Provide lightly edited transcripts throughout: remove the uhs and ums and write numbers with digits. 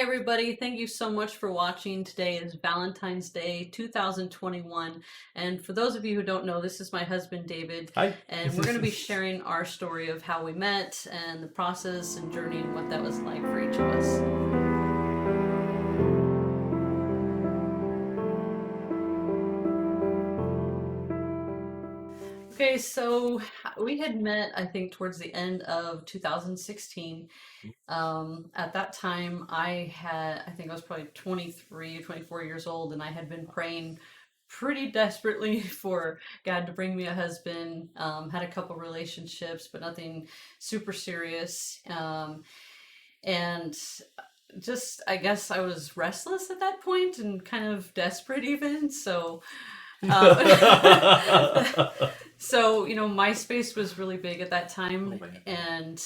everybody. Thank you so much for watching. Today is Valentine's Day 2021. And for those of you who don't know, this is my husband, David. Hi. And we're going to be sharing our story of how we met and the process and journey and what that was like for each of us. Okay, so we had met, I think, towards the end of 2016. At that time, I think I was probably 23, 24 years old, and I had been praying pretty desperately for God to bring me a husband. Had a couple relationships, but nothing super serious. And just, I guess I was restless at that point and kind of desperate even. So, so MySpace was really big at that time, and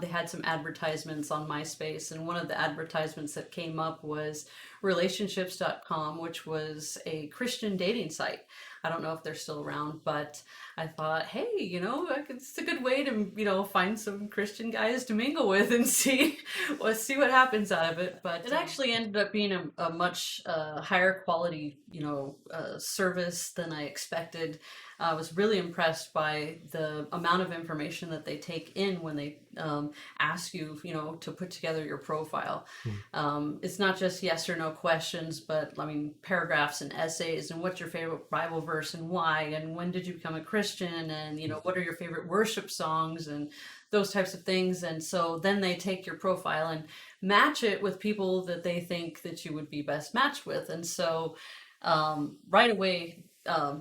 they had some advertisements on MySpace, and one of the advertisements that came up was relationships.com, which was a Christian dating site. I don't know if they're still around, but I thought, hey, it's a good way to, find some Christian guys to mingle with and see what happens out of it. But it actually ended up being a much higher quality, service than I expected. I was really impressed by the amount of information that they take in when they ask you, to put together your profile. It's not just yes or no questions, but paragraphs and essays and what's your favorite Bible verse and why, and when did you become a Christian, and what are your favorite worship songs and those types of things. And so then they take your profile and match it with people that they think that you would be best matched with. And so right away,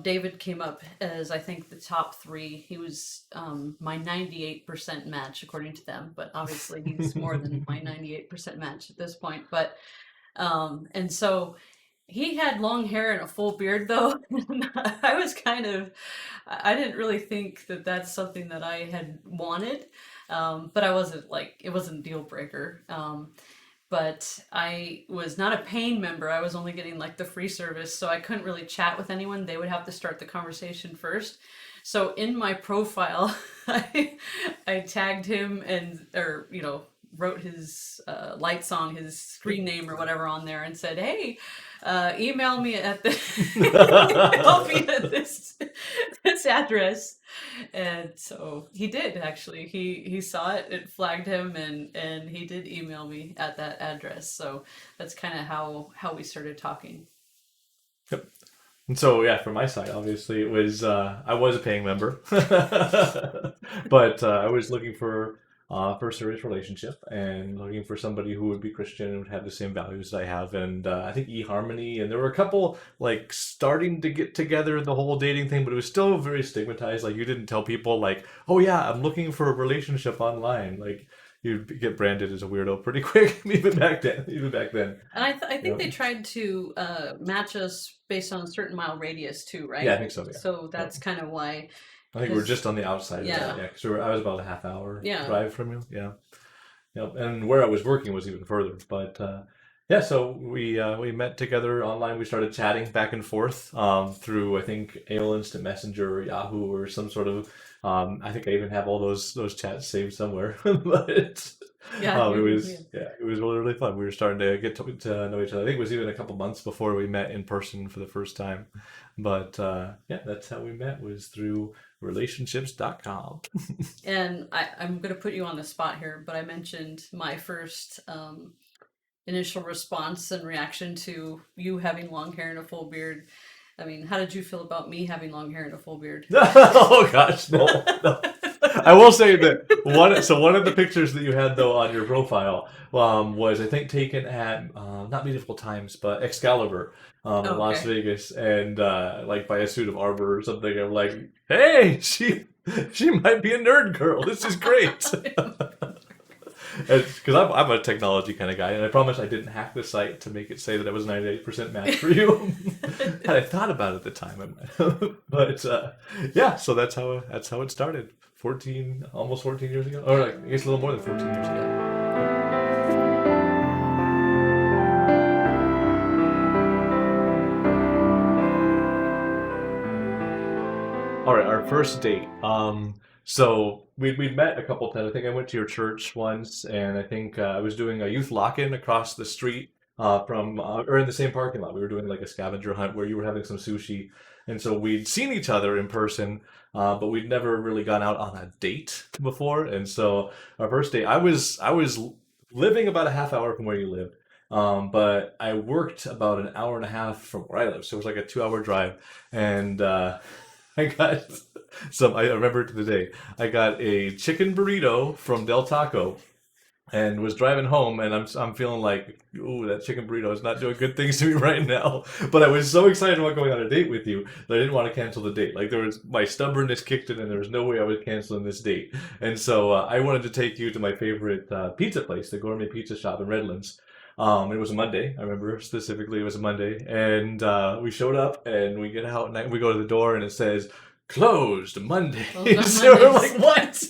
David came up as, I think, the top three. He was my 98% match according to them, but obviously he's more than my 98% match at this point. But and so he had long hair and a full beard though. And I didn't really think that that's something that I had wanted, but it wasn't a deal breaker. But I was not a paying member. I was only getting like the free service, so I couldn't really chat with anyone. They would have to start the conversation first. So in my profile, I tagged him wrote his light song, his screen name or whatever on there, and said, "Hey, email me at email me at this address." And so he did actually. He saw it, it flagged him, and he did email me at that address. So that's kind of how we started talking. Yep. And so, yeah, from my side, obviously, it was I was a paying member, but I was looking for a serious relationship and looking for somebody who would be Christian and would have the same values that I have. And I think eHarmony, and there were a couple like starting to get together the whole dating thing, but it was still very stigmatized. Like you didn't tell people like, oh yeah, I'm looking for a relationship online. Like you'd get branded as a weirdo pretty quick, even back then. And I think they tried to match us based on a certain mile radius too, right? Yeah, I think so. Yeah. So that's kind of why. I think we're just on the outside of that. Yeah, because I was about a half hour drive from you. Yeah. Yep. And where I was working was even further. But yeah, so we met together online. We started chatting back and forth through, I think, AOL Instant Messenger or Yahoo or some sort of. I think I even have all those chats saved somewhere. But it was really fun. We were starting to get to know each other. I think it was even a couple months before we met in person for the first time. But yeah, that's how we met, was through relationships.com. And I'm going to put you on the spot here, but I mentioned my first initial response and reaction to you having long hair and a full beard. I mean, how did you feel about me having long hair and a full beard? Oh gosh, no. I will say that one of the pictures that you had though on your profile was, I think, taken at not Medieval Times but Excalibur in Las Vegas, and like by a suit of armor or something. I'm like, hey, she might be a nerd girl. This is great. Because I'm a technology kind of guy, and I promise I didn't hack the site to make it say that I was 98% match for you. Had I thought about it at the time, I might have. But yeah, so that's how it started. Almost 14 years ago, or like, I guess a little more than 14 years ago. All right, our first date. So we'd met a couple times. I think I went to your church once, and I think I was doing a youth lock-in across the street from or in the same parking lot. We were doing like a scavenger hunt where you were having some sushi, and so we'd seen each other in person, but we'd never really gone out on a date before. And so our first date, I was living about a half hour from where you lived. But I worked about an hour and a half from where I live, so it was like a 2 hour drive, and I got some. I remember to the day. I got a chicken burrito from Del Taco and was driving home, and I'm feeling like, ooh, that chicken burrito is not doing good things to me right now. But I was so excited about going on a date with you that I didn't want to cancel the date. Like there was my stubbornness kicked in, and there was no way I was canceling this date. And so I wanted to take you to my favorite pizza place, the gourmet pizza shop in Redlands. It was a Monday. I remember specifically it was a Monday, and we showed up and we get out and we go to the door and it says closed Monday. So we're like, what?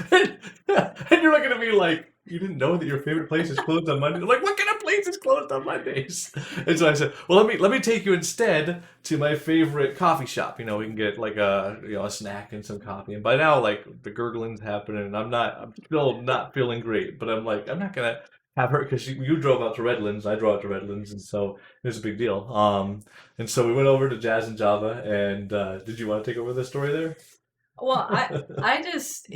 And you're looking at me like, you didn't know that your favorite place is closed on Monday? I'm like, what kind of place is closed on Mondays? And so I said, well, let me take you instead to my favorite coffee shop. You know, we can get like a snack and some coffee. And by now, like the gurgling's happening, and I'm still not feeling great. But I'm like, I'm not gonna have her because you drove out to Redlands, I drove out to Redlands, and so it was a big deal. And so we went over to Jazz and Java. And did you want to take over the story there? Well, I just,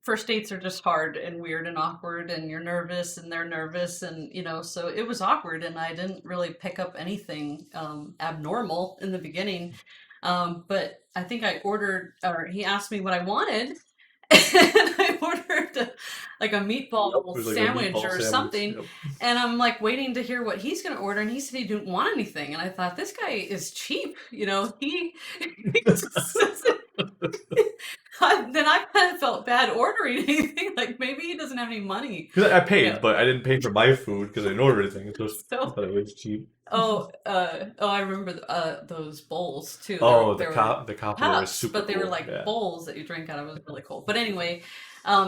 first dates are just hard and weird and awkward, and you're nervous and they're nervous, and so it was awkward, and I didn't really pick up anything abnormal in the beginning. But I think I ordered, or he asked me what I wanted, and I ordered like a meatball It was like a sandwich meatball or sandwich. something, Yep. and I'm like waiting to hear what he's gonna order, and he said he didn't want anything, and I thought this guy is cheap, he then I kind of felt bad ordering anything. Like maybe he doesn't have any money. Because I paid, but I didn't pay for my food because I didn't order anything. So I So, thought it was cheap. I remember those bowls too. Oh, They the were the coffee there was cups, super but they were cool. like Yeah. bowls that you drink out of. It was really cool. But anyway,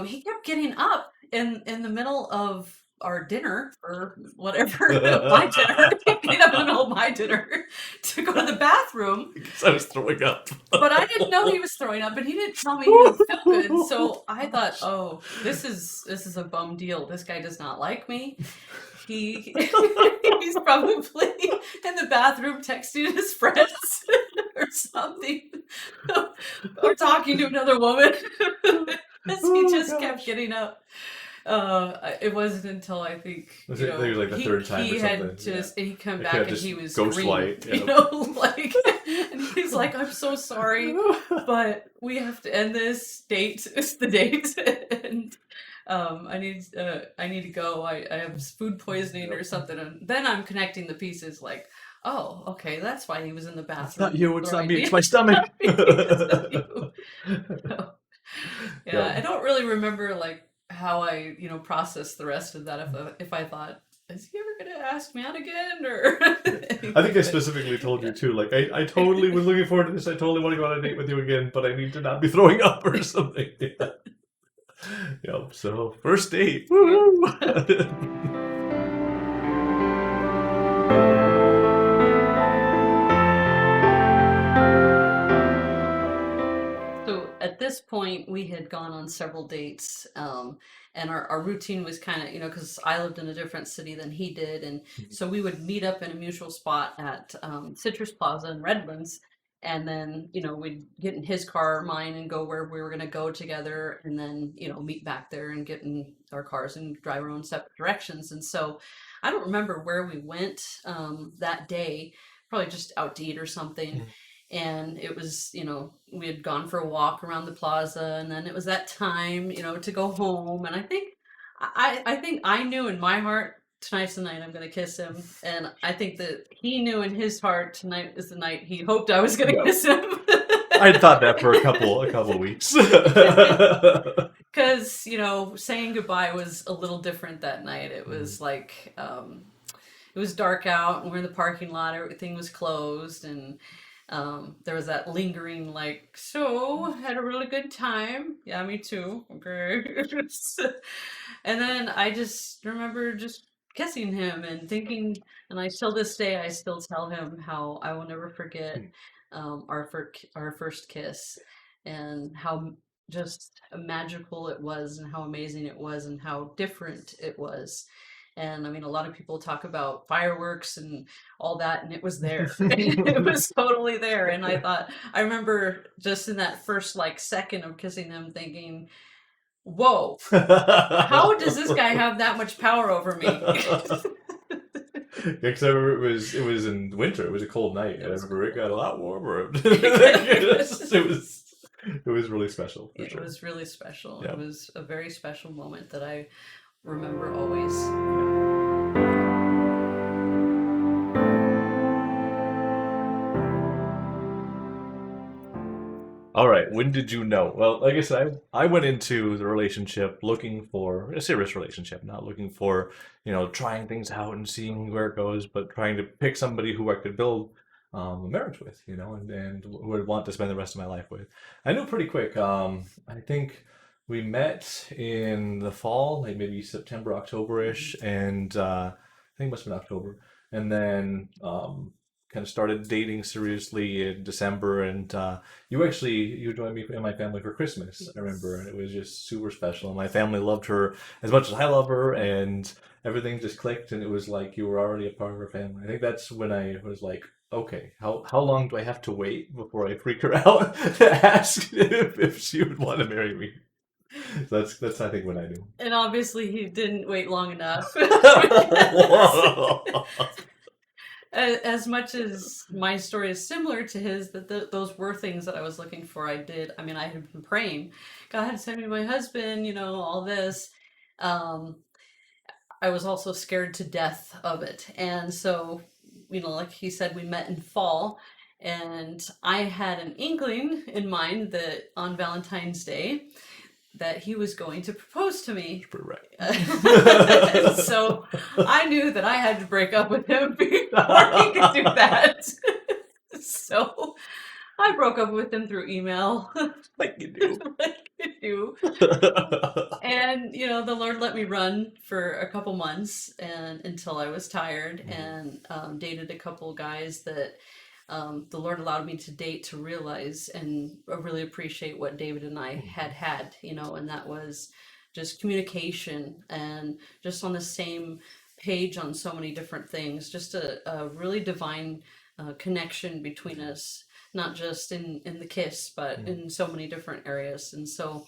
he kept getting up in the middle of our dinner or whatever, my dinner, getting up in the middle of my dinner to go to the bathroom. Because I was throwing up. But I didn't know he was throwing up, and he didn't tell me he didn't feel good. So I thought, oh, this is a bum deal. This guy does not like me. He's probably in the bathroom texting his friends or something, or talking to another woman. He just kept getting up. It wasn't until I think I think it was like the third time he or had something. just he come Like, back yeah, and just he was ghost green, light, like, and he's like, I'm so sorry, but we have to end this date. It's the date, and I need to go. I have food poisoning or something, and then I'm connecting the pieces like, oh, okay, that's why he was in the bathroom. It's not you. It's not me. Right. It's my stomach. So, yeah, I don't really remember like how I, processed the rest of that. If I thought, is he ever gonna ask me out again, or I think I specifically told you too. Like I totally was looking forward to this. I totally want to go on a date with you again, but I need to not be throwing up or something. Yeah. Yep. So first date. Woo! So at this point, we had gone on several dates, and our routine was kind of, because I lived in a different city than he did, and so we would meet up in a mutual spot at Citrus Plaza in Redlands, and then we'd get in his car, mine, and go where we were going to go together, and then meet back there and get in our cars and drive our own separate directions. And so I don't remember where we went that day, probably just out to eat or something. And it was, we had gone for a walk around the plaza, and then it was that time, to go home. And I think I knew in my heart, tonight's the night I'm going to kiss him. And I think that he knew in his heart tonight is the night he hoped I was going to kiss him. I thought that for a couple weeks. Because, saying goodbye was a little different that night. It was like, it was dark out, and we're in the parking lot, everything was closed, and there was that lingering, like, so had a really good time. Yeah, me too. Okay. And then I just remember just kissing him and thinking, and till this day, I still tell him how I will never forget our first kiss. and how just magical it was and how amazing it was and how different it was. And I mean, a lot of people talk about fireworks and all that, and it was there. It was totally there. And I remember just in that first like second of kissing him thinking, whoa, how does this guy have that much power over me? Because I remember it was in winter. It was a cold night. I remember it got a lot warmer. It was really special. It sure. was really special. Yeah. It was a very special moment that I remember always. All right, when did you know? Well, like I said, I went into the relationship looking for a serious relationship, not looking for, trying things out and seeing where it goes, but trying to pick somebody who I could build a marriage with, and would want to spend the rest of my life with. I knew pretty quick. I think we met in the fall, like maybe September, October-ish, and I think it must have been October. And then kind of started dating seriously in December, and you joined me and my family for Christmas. Yes. I remember, and it was just super special. And my family loved her as much as I love her, and everything just clicked. And it was like you were already a part of our family. I think that's when I was like, okay, how long do I have to wait before I freak her out to ask if she would want to marry me? So that's I think when I knew. And obviously he didn't wait long enough. As much as my story is similar to his, those were things that I was looking for. I had been praying, God, send me my husband, all this. I was also scared to death of it. And so, like he said, we met in fall, and I had an inkling in mind that on Valentine's Day, that he was going to propose to me. Right. So I knew that I had to break up with him before he could do that. So I broke up with him through email. Like you do. Like you do. And, the Lord let me run for a couple months until I was tired, and dated a couple guys that the Lord allowed me to date to realize and really appreciate what David and I had, and that was just communication and just on the same page on so many different things, just a really divine connection between us, not just in the kiss, but in so many different areas. And so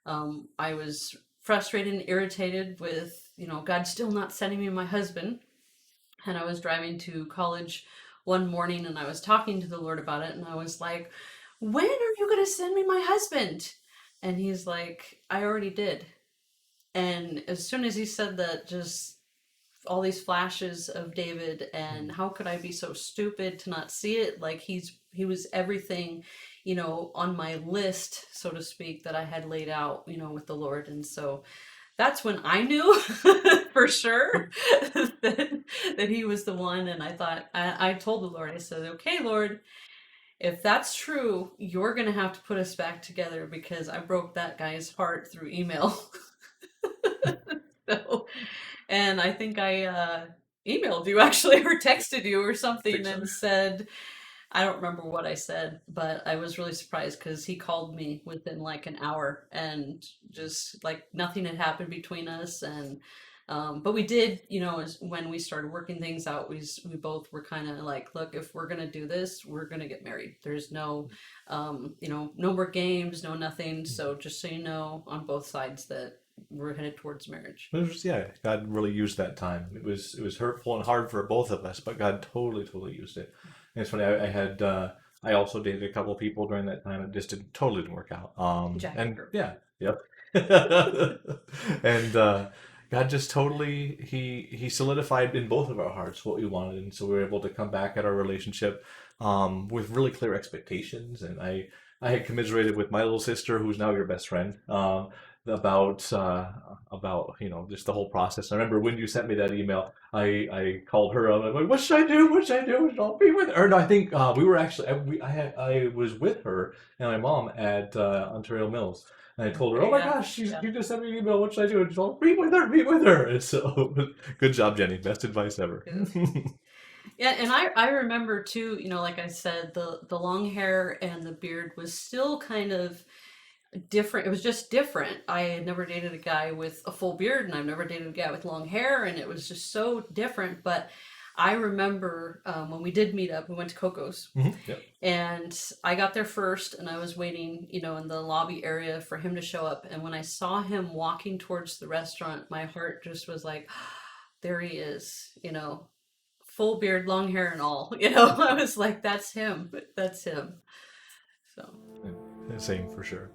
I was frustrated and irritated with, God still not sending me my husband. And I was driving to college one morning, and I was talking to the Lord about it, and I was like, when are you going to send me my husband? And he's like, I already did. And as soon as he said that, just all these flashes of David, and how could I be so stupid to not see it? Like he was everything, on my list, so to speak, that I had laid out, with the Lord. And so that's when I knew for sure that he was the one. And I told the Lord, I said, okay, Lord, if that's true, you're going to have to put us back together, because I broke that guy's heart through email. And I think I emailed you actually, or texted you or something, and said, I don't remember what I said, but I was really surprised because he called me within like an hour, and just like nothing had happened between us. And but we did, when we started working things out, we both were kind of like, look, if we're gonna do this, we're gonna get married. There's no no more games, no nothing. So just so you know, on both sides, that we're headed towards marriage. God really used that time. It was hurtful and hard for both of us, but God totally used it. And it's funny, I also dated a couple of people during that time. It just totally didn't work out. And God just totally he solidified in both of our hearts what we wanted, and so we were able to come back at our relationship with really clear expectations. And I had commiserated with my little sister, who's now your best friend, about just the whole process. I remember when you sent me that email, I called her up. I'm like, what should I do? What should I do? I'll be with her. Or no, I think we were actually I was with her and my mom at Ontario Mills. And I told her, oh my gosh, she just sent me an email. What should I do? And she's all, meet with her. And so, good job, Jenny. Best advice ever. Yeah, and I remember too, like I said, the long hair and the beard was still kind of different. It was just different. I had never dated a guy with a full beard, and I've never dated a guy with long hair, and it was just so different. But I remember when we did meet up, we went to Coco's, Yep. and I got there first, and I was waiting, in the lobby area for him to show up. And when I saw him walking towards the restaurant, my heart just was like, there he is, full beard, long hair, and all. I was like, that's him. That's him. So. Yeah, same for sure.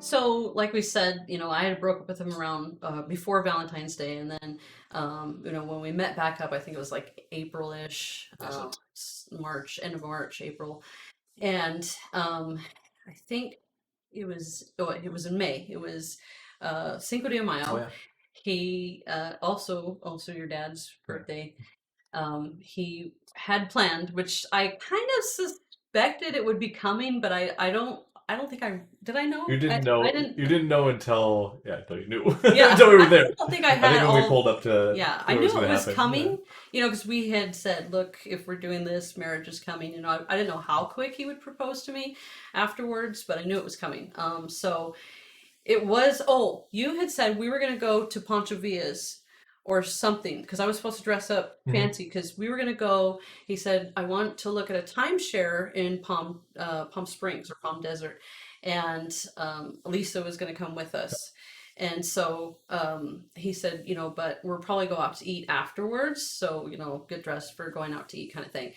So, like we said, I had broke up with him around before Valentine's Day, and then, when we met back up, I think it was like April-ish, March, end of March, April, and I think it was in May. It was Cinco de Mayo. Oh, yeah. He also your dad's birthday. He had planned, which I kind of suspected it would be coming, but I don't think did I know? You didn't know. I didn't. You didn't know until you knew. Yeah, until we were there. I don't think I had I think it when we all. pulled up to. Yeah, I knew it was coming. Because we had said, look, if we're doing this, marriage is coming. I didn't know how quick he would propose to me afterwards, but I knew it was coming. So it was. Oh, you had said we were going to go to Pancho Villa's or something because I was supposed to dress up fancy because we were going to go. He said, I want to look at a timeshare in Palm Springs or Palm Desert, and Lisa was going to come with us. And so he said, but we'll probably go out to eat afterwards. So, get dressed for going out to eat kind of thing.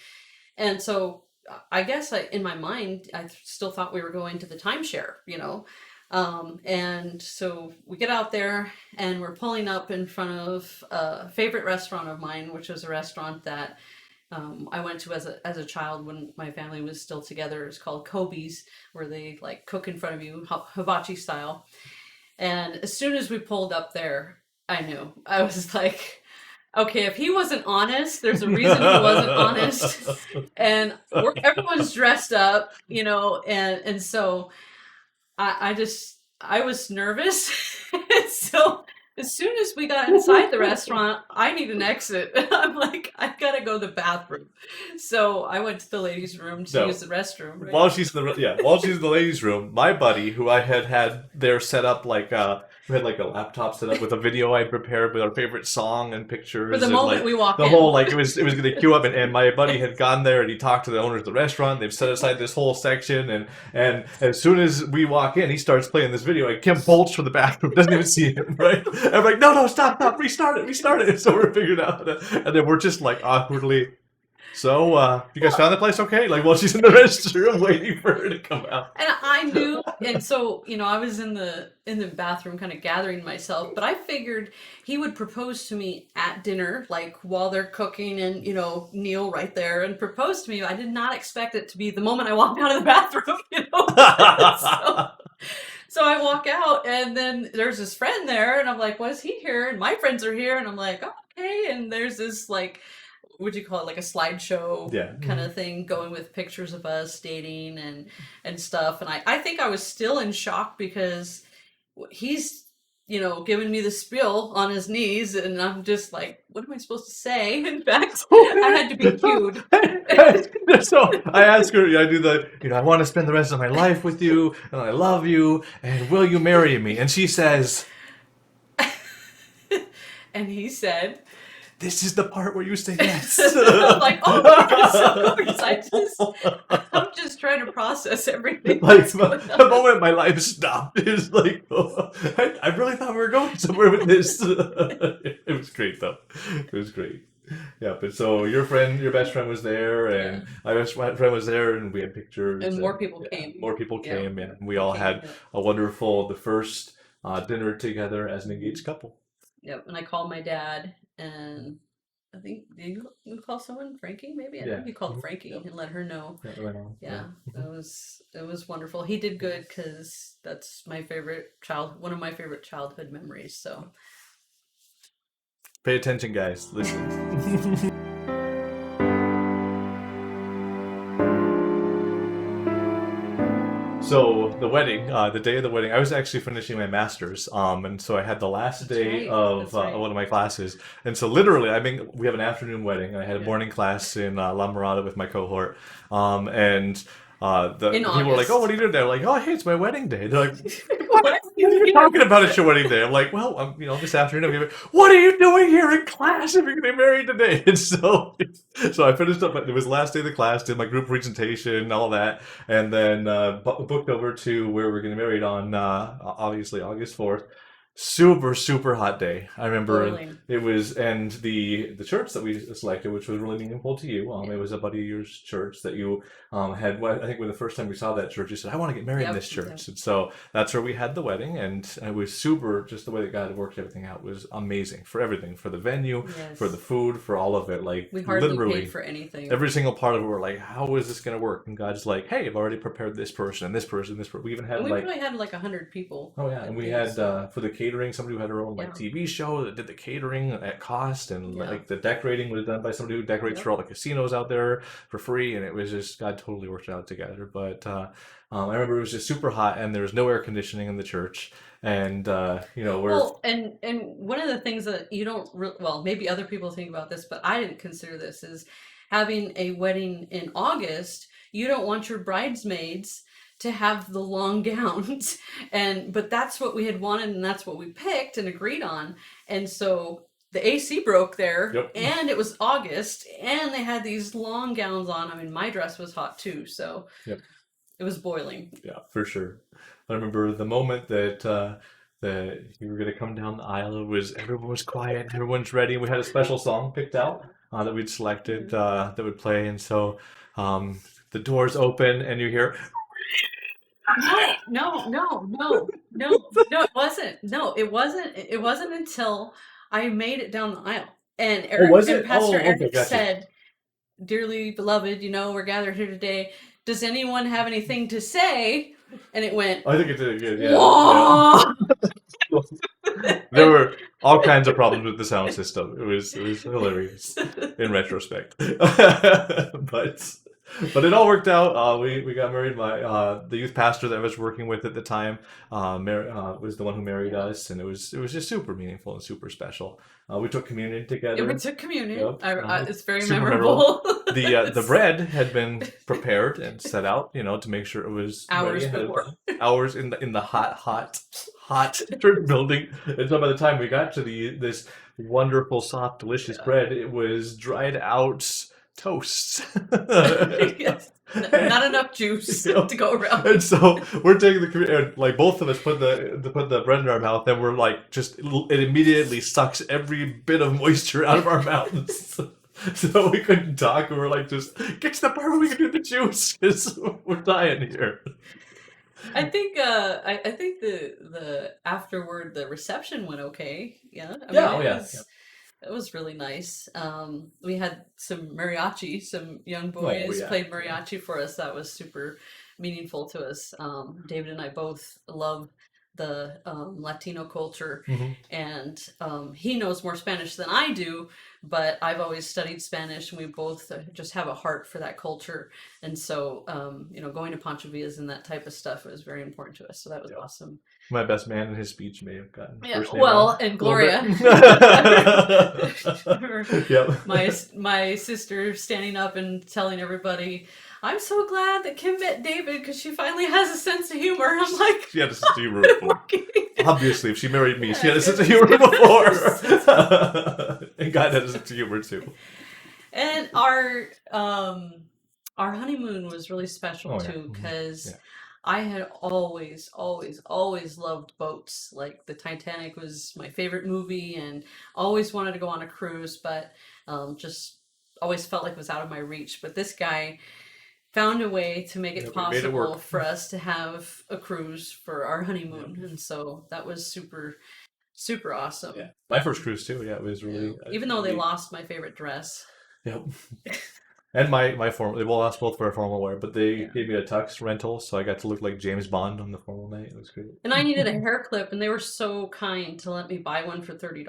And so I guess in my mind, I still thought we were going to the timeshare, and so we get out there and we're pulling up in front of a favorite restaurant of mine, which was a restaurant that I went to as a child when my family was still together. It's called Kobe's, where they like cook in front of you, hibachi style. And as soon as we pulled up there, I knew. I was like, okay, if he wasn't honest, there's a reason he wasn't honest. And everyone's dressed up, and so I was nervous. So as soon as we got inside the restaurant, I need an exit. I'm like, I gotta go to the bathroom. So I went to the ladies' room to use the restroom. Right? While she's in the ladies' room, my buddy, who I had there set up we had like a laptop set up with a video I prepared with our favorite song and pictures. For the moment we walked in. The whole it was gonna queue up, and my buddy had gone there and he talked to the owners of the restaurant. They've set aside this whole section, and as soon as we walk in, he starts playing this video. And Kim bolts from the bathroom, doesn't even see him. Right? I'm like, no, stop, restart it. So we're figuring out, and then we're just like awkwardly. So, you guys found the place okay? While she's in the restroom waiting for her to come out. And I knew, and so, I was in the bathroom kind of gathering myself, but I figured he would propose to me at dinner, while they're cooking and, kneel right there and propose to me. I did not expect it to be the moment I walked out of the bathroom, So I walk out and then there's this friend there and I'm like, was he here? And my friends are here and I'm like, oh, okay. And there's this what'd you call it, a slideshow kind of thing going with pictures of us dating and stuff. And I think I was still in shock because he's, giving me the spiel on his knees and I'm just like, what am I supposed to say? In fact, I had to be cued. So I asked her, I do I want to spend the rest of my life with you and I love you and will you marry me? And she says, and he said, this is the part where you say yes. I'm like, oh my goodness, I'm just trying to process everything. The moment my life stopped, it was like, I really thought we were going somewhere with this. It was great though. It was great. Yeah, but so your best friend was there, and my best friend was there, and we had pictures. And more people came. More people came, and we all had a wonderful, the first dinner together as an engaged couple. Yep, and I called my dad, and I think, did you call someone? Frankie, maybe? I think you called Frankie and let her know. Yeah, it was wonderful. He did good because that's one of my favorite childhood memories, so. Pay attention, guys. Listen. So the wedding, the day of the wedding, I was actually finishing my master's, and so I had the last day of one of my classes, and so literally, I mean, we have an afternoon wedding, and I had a morning class in La Mirada with my cohort, and the people were like, "Oh, what are you doing there?" I'm like, "Oh, hey, it's my wedding day." They're like, "What are you talking about? It's your wedding day." I'm like, "Well, this afternoon, I'm gonna be, what are you doing here in class if you're gonna get married today?" And so I finished up. It was the last day of the class, did my group presentation, all that, and then booked over to where we're getting married on obviously August 4th. Super, super hot day. I remember Boiling. it was, and the church that we selected, which was really meaningful to you. It was a buddy of yours church that you had. I think when the first time we saw that church, you said, "I want to get married in this church," and so that's where we had the wedding, and it was super. Just the way that God had worked everything out was amazing for everything, for the venue, for the food, for all of it. Like we hardly literally paid for anything. Every single part of it, we're like, "How is this going to work?" And God's like, "Hey, I've already prepared this person and this person, and this person." We even had we probably had like 100 people. Oh yeah, and we had for the catering, somebody who had her own TV show that did the catering at cost, and like the decorating was done by somebody who decorates for all the casinos out there for free, and it was just, God totally worked it out together. But I remember it was just super hot, and there was no air conditioning in the church, and and one of the things that you don't maybe other people think about this, but I didn't consider this, is having a wedding in August. You don't want your bridesmaids to have the long gowns, but that's what we had wanted, and that's what we picked and agreed on. And so the AC broke there, and it was August, and they had these long gowns on. I mean, my dress was hot too, so it was boiling. Yeah, for sure. I remember the moment that you were going to come down the aisle. Everyone was quiet, everyone's ready. We had a special song picked out that we'd selected that would play, and so the doors open, and you hear. No, it wasn't. No, it wasn't. It wasn't until I made it down the aisle. And Pastor Eric said, "Dearly beloved, we're gathered here today. Does anyone have anything to say?" And it went, I think it did good, yeah. There were all kinds of problems with the sound system. It was hilarious in retrospect. But it all worked out. We got married. The youth pastor that I was working with at the time was the one who married us, and it was just super meaningful and super special. We took communion together. We took communion. It's very memorable. The bread had been prepared and set out, to make sure it was hours before. Hours in the hot church building. And so by the time we got to this wonderful, soft, delicious bread, it was dried out toast. Yes. Not enough juice to go around. And so we're taking like both of us put the bread in our mouth, and we're like, it immediately sucks every bit of moisture out of our mouths. So we couldn't talk. We were like, just get to the part where we can do the juice, because we're dying here. I think the afterward, the reception went okay. Yeah. It was really nice. We had some mariachi, some young boys played mariachi for us. That was super meaningful to us. David and I both love the Latino culture, and he knows more Spanish than I do, but I've always studied Spanish, and we both just have a heart for that culture. And so, going to Pancho Villa's and that type of stuff was very important to us. So that was awesome. My best man in his speech may have gotten and Gloria. My sister standing up and telling everybody, "I'm so glad that Kim met David because she finally has a sense of humor." I'm like, she had a sense of humor before. Obviously, if she married me, she had a sense of humor before. And God had a sense of humor too. And our honeymoon was really special too, because I had always loved boats. Like the Titanic was my favorite movie, and always wanted to go on a cruise, but just always felt like it was out of my reach. But this guy found a way to make it possible for us to have a cruise for our honeymoon, and so that was super, super awesome. Yeah, my first cruise too. Yeah, it was really. Even though they lost my favorite dress. Yep. And my formal, they lost both for formal wear, but they gave me a tux rental, so I got to look like James Bond on the formal night. It was great. And I needed a hair clip, and they were so kind to let me buy one for $30.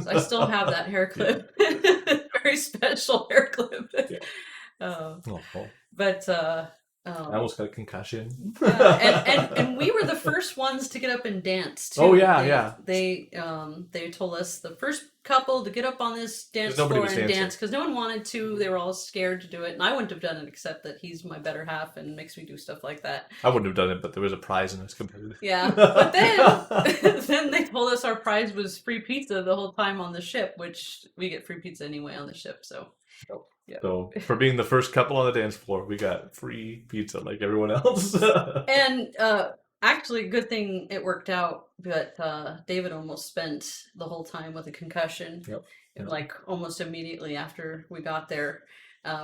So I still have that hair clip. Very special hair clip. But I almost got a concussion. And we were the first ones to get up and dance too. Oh yeah, They told us the first couple to get up on this dance floor and dance because no one wanted to. They were all scared to do it, and I wouldn't have done it except that he's my better half and makes me do stuff like that. I wouldn't have done it, but there was a prize in this competitive. Yeah, but then they told us our prize was free pizza the whole time on the ship, which we get free pizza anyway on the ship. So. Yep. So for being the first couple on the dance floor, we got free pizza like everyone else. And actually, good thing it worked out. But David almost spent the whole time with a concussion. Yep. Like almost immediately after we got there.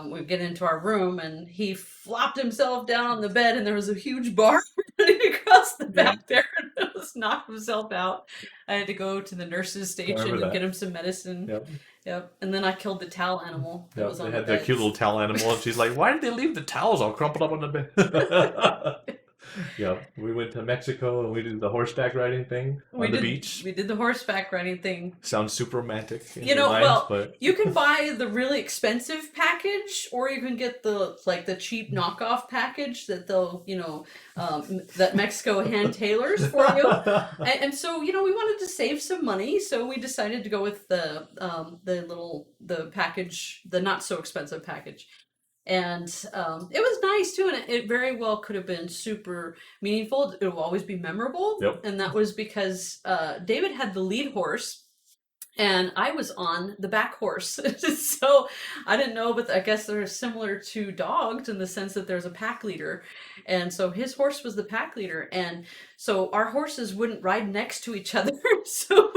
We get into our room and he flopped himself down on the bed and there was a huge bar running across the back there and almost knocked himself out. I had to go to the nurse's station and get him some medicine. Yep. And then I killed the towel animal. That was on they had the cute little towel animal and she's like, why did they leave the towels all crumpled up on the bed? Yeah, we went to Mexico and we did the horseback riding thing on the beach. We did the horseback riding thing. Sounds super romantic. But you can buy the really expensive package, or you can get the cheap knockoff package that they'll that Mexico hand tailors for you. And so we wanted to save some money, so we decided to go with the package, the not so expensive package. And it was nice too, and it very well could have been super meaningful. It will always be memorable. Yep. And that was because David had the lead horse and I was on the back horse. So I didn't know, but I guess they're similar to dogs in the sense that there's a pack leader. And so his horse was the pack leader. And so our horses wouldn't ride next to each other. So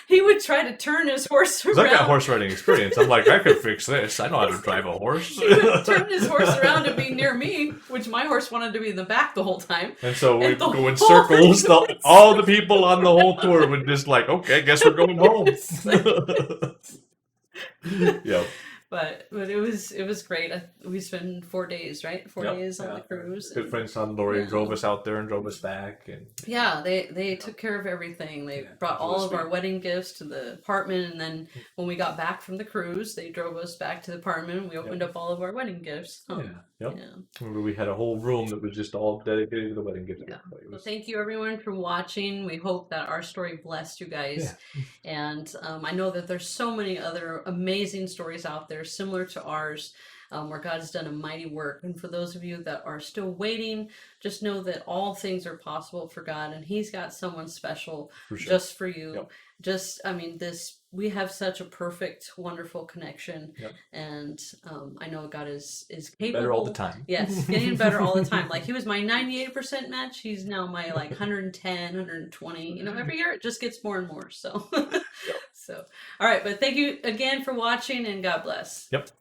he would try to turn his horse around. I've got horse riding experience. I'm like, I could fix this. I know how to drive a horse. He would turn his horse around to be near me, which my horse wanted to be in the back the whole time. And so we'd go in circles. All the people on the whole tour would just like, okay, guess we're going home. Yep. But it was great. We spent 4 days, right? 4 days on the cruise. Good friend son Lori drove us out there and drove us back. And they took care of everything. They brought all of our wedding gifts to the apartment, and then when we got back from the cruise, they drove us back to the apartment and we opened up all of our wedding gifts. Remember, we had a whole room that was just all dedicated to the wedding gifts. Well, thank you everyone for watching. We hope that our story blessed you guys. And I know that there's so many other amazing stories out there similar to ours, where God has done a mighty work. And for those of you that are still waiting, just know that all things are possible for God, and He's got someone special just for you. We have such a perfect, wonderful connection, and I know God is capable. Better all the time. Yes, getting better all the time. Like he was my 98% match. He's now my 110, 120. Every year it just gets more and more. So, all right. But thank you again for watching, and God bless. Yep.